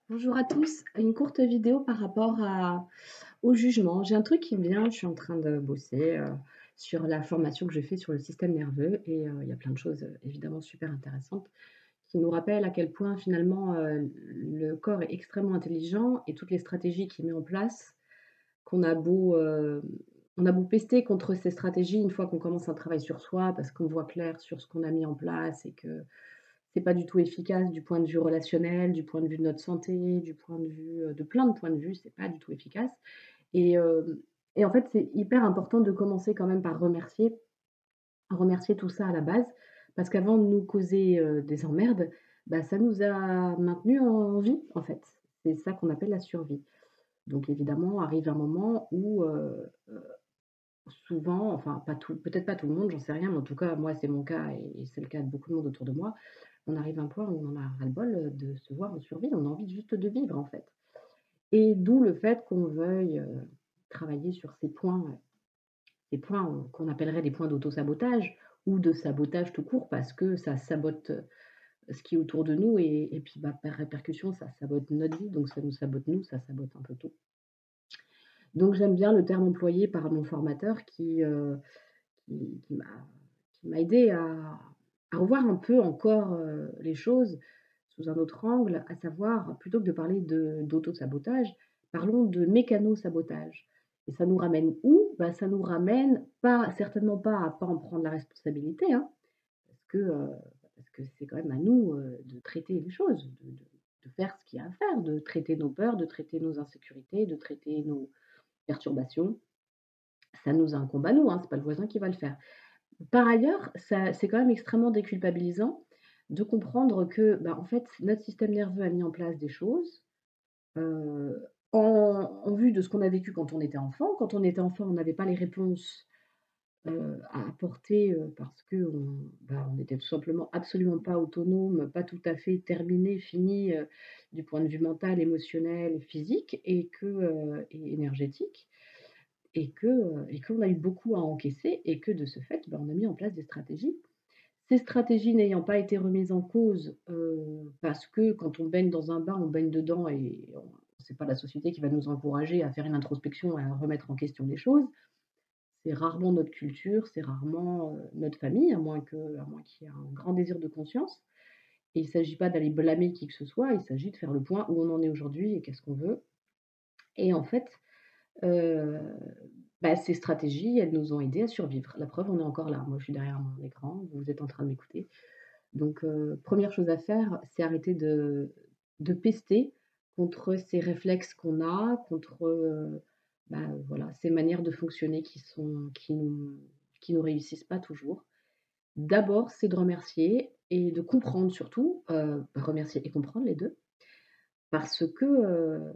Bonjour à tous, une courte vidéo par rapport au jugement. J'ai un truc qui me vient, je suis en train de bosser sur la formation que je fais sur le système nerveux et il y a plein de choses évidemment super intéressantes qui nous rappellent à quel point finalement le corps est extrêmement intelligent et toutes les stratégies qu'il met en place, qu'on a beau, on a beau pester contre ces stratégies une fois qu'on commence un travail sur soi parce qu'on voit clair sur ce qu'on a mis en place et que c'est pas du tout efficace du point de vue relationnel, du point de vue de notre santé, du point de vue, de plein de points de vue, c'est pas du tout efficace et en fait, c'est hyper important de commencer quand même par remercier tout ça à la base parce qu'avant de nous causer, des emmerdes, bah, ça nous a maintenus en vie, en fait. C'est ça qu'on appelle la survie. Donc évidemment, arrive un moment où, souvent, enfin pas tout peut-être pas tout le monde, j'en sais rien, mais en tout cas, moi, c'est mon cas et c'est le cas de beaucoup de monde autour de moi. On arrive à un point où on en a ras-le-bol, de se voir en survie. On a envie juste de vivre, en fait et d'où le fait qu'on veuille, travailler sur ces points, qu'on appellerait des points d'auto-sabotage ou de sabotage tout court parce que ça sabote, ce qui est autour de nous et puis, bah, par répercussion, ça sabote notre vie, donc ça nous sabote nous, ça sabote un peu tout. Donc j'aime bien le terme employé par mon formateur qui m'a aidé à revoir un peu encore, les choses sous un autre angle, à savoir, plutôt que de parler de d'auto-sabotage, parlons de mécano-sabotage et ça nous ramène où? Bah, ça nous ramène pas certainement pas à pas en prendre la responsabilité, hein, parce que c'est quand même à nous, de traiter les choses, de faire ce qu'il y a à faire, de traiter nos peurs, de traiter nos insécurités, de traiter nos perturbations. Ça nous incombe à nous, hein, c'est pas le voisin qui va le faire. Par ailleurs, ça c'est quand même extrêmement déculpabilisant de comprendre que, bah, en fait, notre système nerveux a mis en place des choses, en vue de ce qu'on a vécu quand on était enfant. Quand on était enfant, on n'avait pas les réponses, à apporter, parce qu'on, bah, on était tout simplement absolument pas autonome, pas tout à fait terminé, fini, du point de vue mental, émotionnel, physique et énergétique et qu'on a eu beaucoup à encaisser et que de ce fait, bah, on a mis en place des stratégies. Ces stratégies n'ayant pas été remises en cause, parce que quand on baigne dans un bain, on baigne dedans et on c'est pas la société qui va nous encourager à faire une introspection et à remettre en question des choses. C'est rarement notre culture, c'est rarement, notre famille, à moins qu'il y ait un grand désir de conscience et il ne s'agit pas d'aller blâmer qui que ce soit, il s'agit de faire le point où on en est aujourd'hui et qu'est-ce qu'on veut et en fait, Heu, bah, ces stratégies, elles nous ont aidés à survivre. La preuve, on est encore là. Moi, je suis derrière mon écran, vous êtes en train de m'écouter. Donc, 1 chose à faire, c'est arrêter de pester contre ces réflexes qu'on a, contre, bah, voilà, ces manières de fonctionner qui nous réussissent pas toujours. D'abord, c'est de remercier et de comprendre surtout, remercier et comprendre les 2 parce que,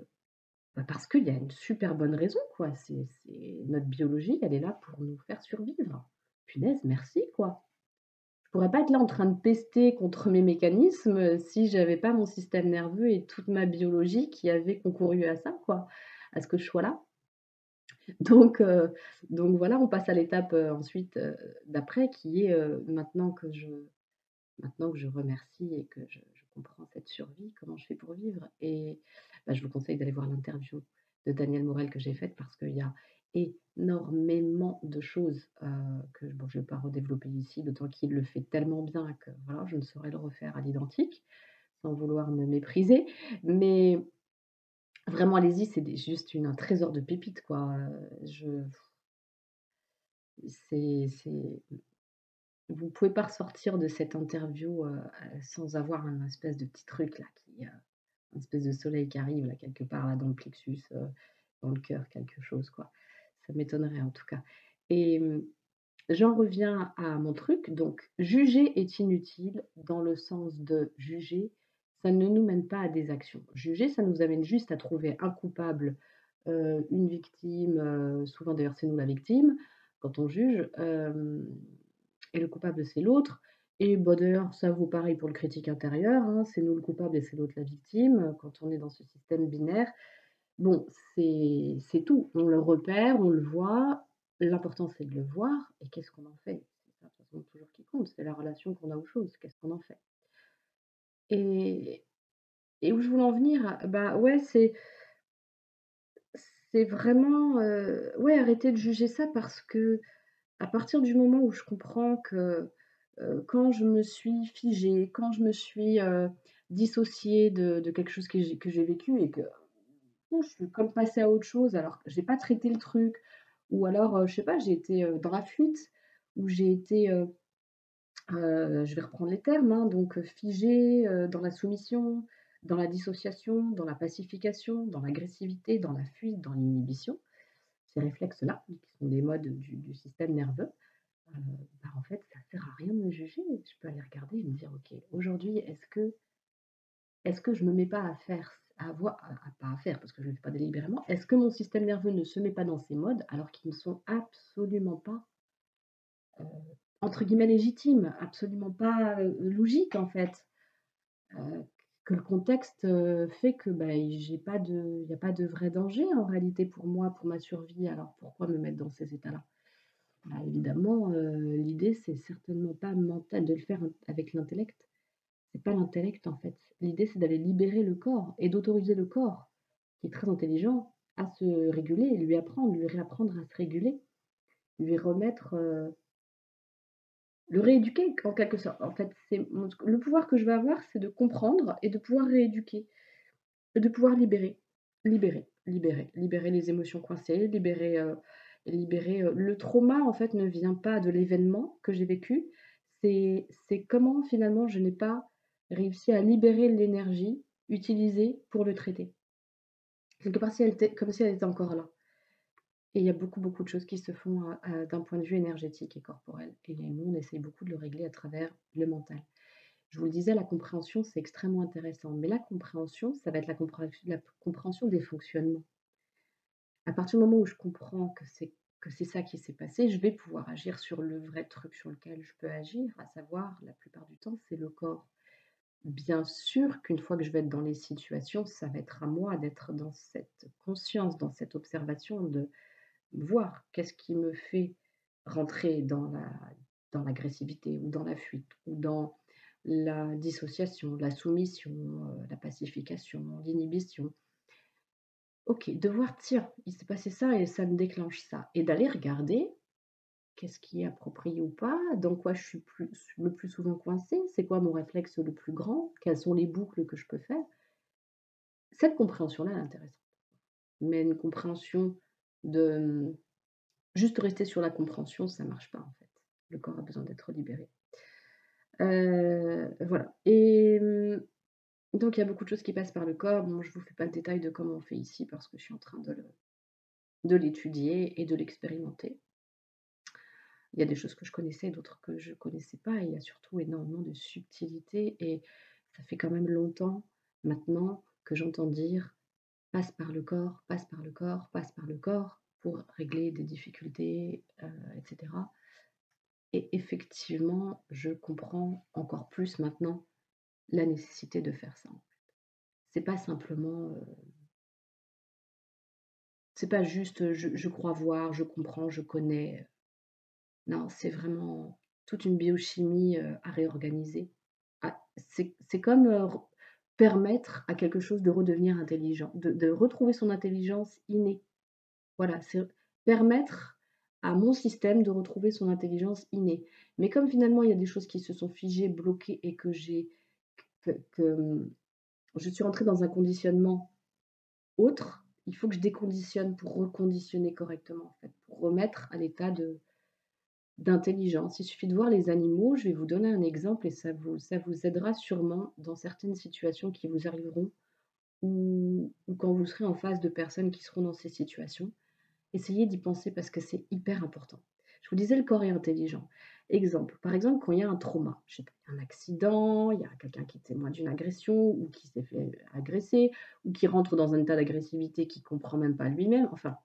bah, parce qu'il y a une super bonne raison, quoi. C'est notre biologie, elle est là pour nous faire survivre. Punaise, merci, quoi. Je pourrais pas être là en train de pester contre mes mécanismes, si j'avais pas mon système nerveux et toute ma biologie qui avait concouru à ça, quoi, à ce que je sois là. Donc voilà, on passe à l'étape, ensuite, d'après qui est, maintenant que je remercie et que je comprends cette survie, comment je fais pour vivre? Et bah, je vous conseille d'aller voir l'interview de Daniel Morel que j'ai faite parce qu'il y a énormément de choses, que bon, je ne vais pas redévelopper ici, d'autant qu'il le fait tellement bien que voilà, je ne saurais le refaire à l'identique, sans vouloir me mépriser. Mais vraiment, allez-y, juste un trésor de pépites, quoi. Je c'est vous pouvez pas ressortir de cette interview, sans avoir un espèce de petit truc là une espèce de soleil qui arrive là quelque part là dans le plexus, dans le cœur, quelque chose quoi. Ça m'étonnerait en tout cas et j'en reviens à mon truc, donc juger est inutile dans le sens de juger, ça ne nous mène pas à des actions. Juger, ça nous amène juste à trouver un coupable, une victime, souvent d'ailleurs c'est nous la victime quand on juge, et le coupable c'est l'autre et bah, d'ailleurs ça vaut pareil pour le critique intérieur, hein, c'est nous le coupable et c'est l'autre la victime, quand on est dans ce système binaire. Bon, c'est tout. On le repère, on le voit. L'important, c'est de le voir et qu'est-ce qu'on en fait? C'est ça, de toute façon, toujours qui compte, c'est la relation qu'on a aux choses, qu'est-ce qu'on en fait? Et et où je voulais en venir, bah, ouais, c'est vraiment, ouais, arrêter de juger ça parce qu'à partir du moment où je comprends que, quand je me suis figée, quand je me suis, dissociée de quelque chose que j'ai vécu et que je suis comme passée à autre chose alors que j'ai pas traité le truc ou alors, je sais pas, j'ai été, dans la fuite ou j'ai été, je vais reprendre les termes, hein, donc figée, dans la soumission, dans la dissociation, dans la pacification, dans l'agressivité, dans la fuite, dans l'inhibition. Ces réflexes-là, qui sont des modes du système nerveux, heu, bah, en fait, ça sert à rien de me juger. Je peux aller regarder et me dire: «OK, aujourd'hui, est-ce que je me mets pas à faire à avoir pas à faire parce que je ne le fais pas délibérément. Est-ce que mon système nerveux ne se met pas dans ces modes alors qu'ils ne sont absolument pas, heu, entre guillemets «légitimes», absolument pas, logiques en fait?» Heu, que le contexte, fait que, bah, il y a pas de vrai danger en réalité pour moi, pour ma survie, alors pourquoi me mettre dans ces états-là? Bah, évidemment, l'idée c'est certainement pas mental de le faire avec l'intellect. C'est pas l'intellect en fait. L'idée c'est d'aller libérer le corps et d'autoriser le corps, qui est très intelligent, à se réguler et lui réapprendre à se réguler, lui remettre, le rééduquer en quelque sorte. En fait, c'est mon le pouvoir que je vais avoir, c'est de comprendre et de pouvoir rééduquer. De pouvoir libérer les émotions coincées, le trauma en fait ne vient pas de l'événement que j'ai vécu, c'est comment finalement je n'ai pas réussi à libérer l'énergie utilisée pour le traiter. Quelque part si elle était comme si elle était encore là et il y a beaucoup, beaucoup de choses qui se font, d'un point de vue énergétique et corporel et nous on essaye beaucoup de le régler à travers le mental. Je vous le disais, la compréhension, c'est extrêmement intéressant, mais la compréhension, ça va être la compréhension des fonctionnements. À partir du moment où je comprends que c'est ça qui s'est passé, je vais pouvoir agir sur le vrai truc sur lequel je peux agir, à savoir, la plupart du temps, c'est le corps. Bien sûr qu'une fois que je vais être dans les situations, ça va être à moi d'être dans cette conscience, dans cette observation, de voir qu'est-ce qui me fait rentrer dans l'agressivité ou dans la fuite ou dans la dissociation, la soumission, la pacification, l'inhibition. OK, de voir: «Tiens, il s'est passé ça et ça me déclenche ça» et d'aller regarder qu'est-ce qui est approprié ou pas, dans quoi je suis le plus souvent coincée, c'est quoi mon réflexe le plus grand, quelles sont les boucles que je peux faire. Cette compréhension-là, elle est intéressante, mais une compréhension de, juste rester sur la compréhension, ça marche pas en fait. Le corps a besoin d'être libéré. Voilà et donc il y a beaucoup de choses qui passent par le corps. Bon, je vous fais pas le détail de comment on fait ici parce que je suis en train de l'étudier et de l'expérimenter. Il y a des choses que je connaissais, d'autres que je connaissais pas et il y a surtout énormément de subtilité et ça fait quand même longtemps maintenant que j'entends dire: «Passe par le corps, passe par le corps, passe par le corps» pour régler des difficultés, et cetera et effectivement, je comprends encore plus maintenant la nécessité de faire ça. C'est pas simplement, c'est pas juste, je crois voir, je comprends, je connais, non, c'est vraiment toute une biochimie, à réorganiser. Ah, c'est comme, permettre à quelque chose de redevenir intelligent, de retrouver son intelligence innée. Voilà, c'est permettre à mon système de retrouver son intelligence innée. Mais comme finalement il y a des choses qui se sont figées, bloquées et que je suis rentrée dans un conditionnement autre, il faut que je déconditionne pour reconditionner correctement en fait, pour remettre à l'état d'intelligence. Il suffit de voir les animaux, je vais vous donner un exemple et ça vous aidera sûrement dans certaines situations qui vous arriveront ou quand vous serez en face de personnes qui seront dans ces situations. Essayez d'y penser parce que c'est hyper important. Je vous disais, le corps est intelligent. Exemple, par exemple, quand il y a un trauma, je sais pas, un accident, il y a quelqu'un qui témoigne d'une agression ou qui s'est fait agresser ou qui rentre dans un état d'agressivité qu'il comprend même pas lui-même, enfin,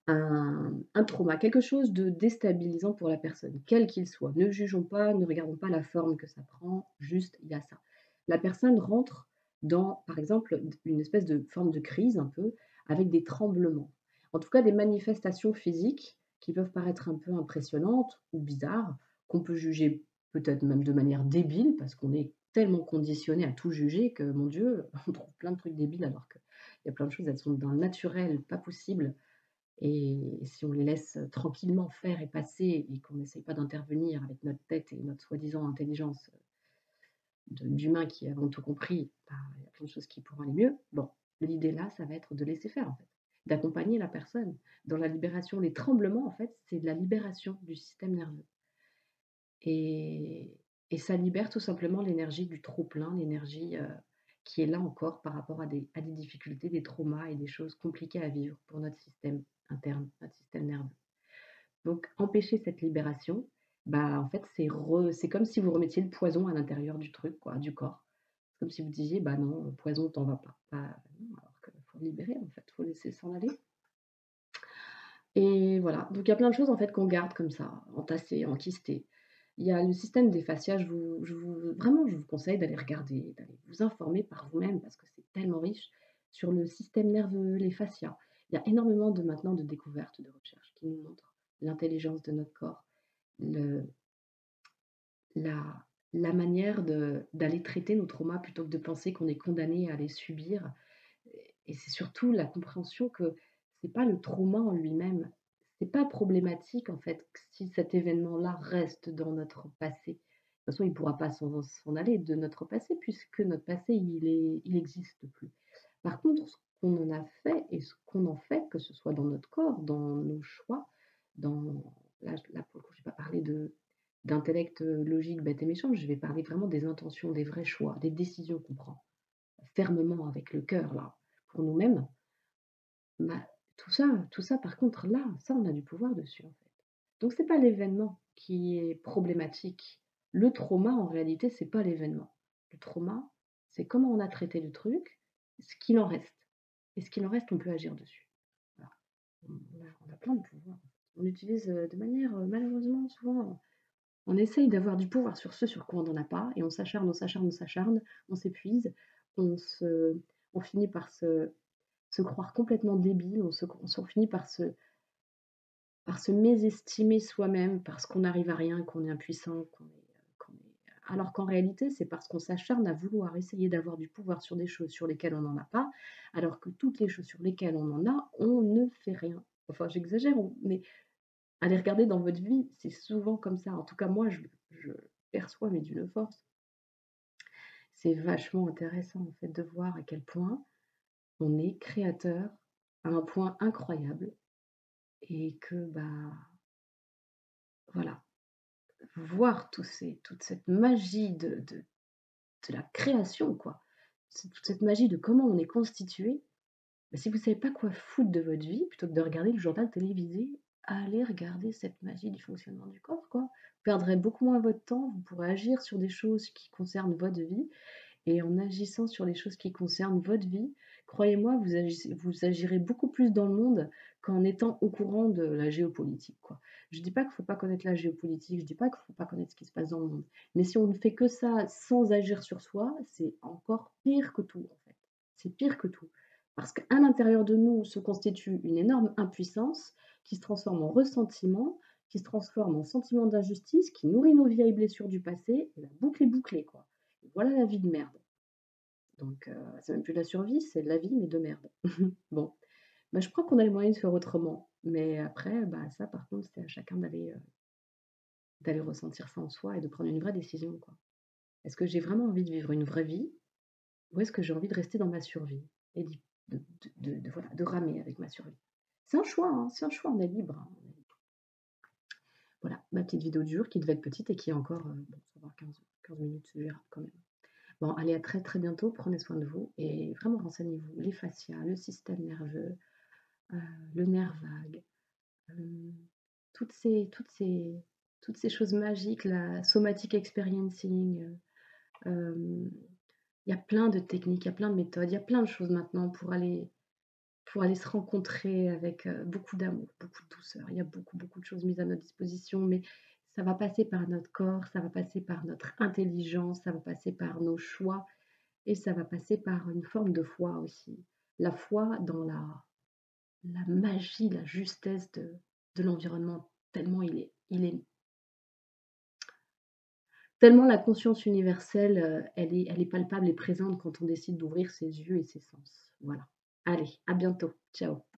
un trauma, quelque chose de déstabilisant pour la personne, quel qu'il soit. Ne jugeons pas, ne regardons pas la forme que ça prend, juste il y a ça. La personne rentre dans, par exemple, une espèce de forme de crise un peu, avec des tremblements. En tout cas, des manifestations physiques qui peuvent paraître un peu impressionnantes ou bizarres, qu'on peut juger peut-être même de manière débile, parce qu'on est tellement conditionnés à tout juger que, mon Dieu, on trouve plein de trucs débiles alors qu'il y a plein de choses, elles sont dans le naturel, pas possible et si on les laisse, tranquillement faire et passer et qu'on n'essaye pas d'intervenir avec notre tête et notre soi-disant intelligence, d'humain qui avons tout compris, bah, il y a plein de choses qui pourront aller mieux. Bon, l'idée là, ça va être de laisser faire, en fait, d'accompagner la personne dans la libération. Les tremblements, en fait, c'est de la libération du système nerveux et ça libère tout simplement l'énergie du trop-plein, l'énergie, qui est là encore par rapport à des difficultés, des traumas et des choses compliquées à vivre pour notre système interne, notre système nerveux. Donc empêcher cette libération, bah, en fait, c'est comme si vous remettiez le poison à l'intérieur du truc quoi, du corps. C'est comme si vous disiez: «Bah non, poison, t'en vas pas». Bah non, alors qu'il faut libérer en fait, faut laisser s'en aller et voilà. Donc il y a plein de choses en fait qu'on garde comme ça, entassées, enquistées. Il y a le système des fascias, je vous conseille d'aller regarder, d'aller vous informer par vous-même parce que c'est tellement riche sur le système nerveux, les fascias. Il y a énormément de maintenant de découvertes, de recherches qui nous montrent l'intelligence de notre corps. Le la la manière d'aller traiter nos traumas plutôt que de penser qu'on est condamné à les subir et c'est surtout la compréhension que c'est pas le trauma en lui-même, c'est pas problématique en fait si cet événement-là reste dans notre passé. De toute façon, il pourra pas s'en aller de notre passé puisque notre passé il existe plus. Par contre, ce qu'on en a fait et ce qu'on en fait, que ce soit dans notre corps, dans nos choix, dans là pour le coup, je vais pas parler d'intellect, logique, bête et méchant, je vais parler vraiment des intentions, des vrais choix, des décisions qu'on prend fermement avec le cœur là, pour nous-mêmes, bah, tout ça par contre là, ça on a du pouvoir dessus en fait. Donc c'est pas l'événement qui est problématique. Le trauma en réalité, c'est pas l'événement. Le trauma, c'est comment on a traité le truc, ce qu'il en reste et ce qu'il en reste, on peut agir dessus. Voilà. On a plein de pouvoirs. On utilise, de manière, malheureusement souvent, on essaye d'avoir du pouvoir sur ce sur quoi on n'en a pas et on s'acharne, on s'acharne, on s'acharne, on s'épuise, on se on finit par se croire complètement débile, on finit par se mésestimer soi-même parce qu'on n'arrive à rien, qu'on est impuissant, qu'on est alors qu'en réalité, c'est parce qu'on s'acharne à vouloir essayer d'avoir du pouvoir sur des choses sur lesquelles on n'en a pas, alors que toutes les choses sur lesquelles on en a, on ne fait rien. Enfin, j'exagère, mais allez regarder dans votre vie, c'est souvent comme ça. En tout cas, moi, je perçois, mais d'une force. C'est vachement intéressant, en fait, de voir à quel point on est créateur à un point incroyable et que, bah, voilà, voir toute cette magie de la création, quoi. C'est toute cette magie de comment on est constitué. Bah, si vous ne savez pas quoi foutre de votre vie, plutôt que de regarder le journal télévisé, allez regarder cette magie du fonctionnement du corps, quoi. Vous perdrez beaucoup moins votre temps, vous pourrez agir sur des choses qui concernent votre vie et en agissant sur les choses qui concernent votre vie, croyez-moi, vous agirez beaucoup plus dans le monde qu'en étant au courant de la géopolitique, quoi. Je dis pas qu'il faut pas connaître la géopolitique, je dis pas qu'il faut pas connaître ce qui se passe dans le monde, mais si on ne fait que ça sans agir sur soi, c'est encore pire que tout, en fait. C'est pire que tout. Parce qu'à l'intérieur de nous se constitue une énorme impuissance qui se transforme en ressentiment, qui se transforme en sentiment d'injustice, qui nourrit nos vieilles blessures du passé et la boucle est bouclée, quoi. Voilà la vie de merde. Donc c'est même plus de la survie, c'est de la vie, mais de merde. Bon, bah, je crois qu'on a les moyens de faire autrement, mais après, bah, ça par contre, c'est à chacun d'aller ressentir ça en soi et de prendre une vraie décision, quoi. Est-ce que j'ai vraiment envie de vivre une vraie vie ou est-ce que j'ai envie de rester dans ma survie et voilà, de ramer avec ma survie? C'est un choix, hein, c'est un choix, on est libre, hein, on est libre. Voilà, ma petite vidéo du jour qui devait être petite et qui est encore, bon, ça va 15 minutes, c'est gérable quand même. Bon, allez, à très, très bientôt. Prenez soin de vous et vraiment renseignez-vous. Les fascias, le système nerveux, heu, le nerf vague, hem, toutes ces choses magiques, la somatic experiencing, il y a plein de techniques, il y a plein de méthodes, il y a plein de choses maintenant pour aller se rencontrer avec, beaucoup d'amour, beaucoup de douceur. Il y a beaucoup, beaucoup de choses mises à notre disposition, mais ça va passer par notre corps, ça va passer par notre intelligence, ça va passer par nos choix et ça va passer par une forme de foi aussi. La foi dans la magie, la justesse de l'environnement, tellement il est Tellement la conscience universelle, elle est palpable et présente quand on décide d'ouvrir ses yeux et ses sens. Voilà. Allez, à bientôt. Ciao.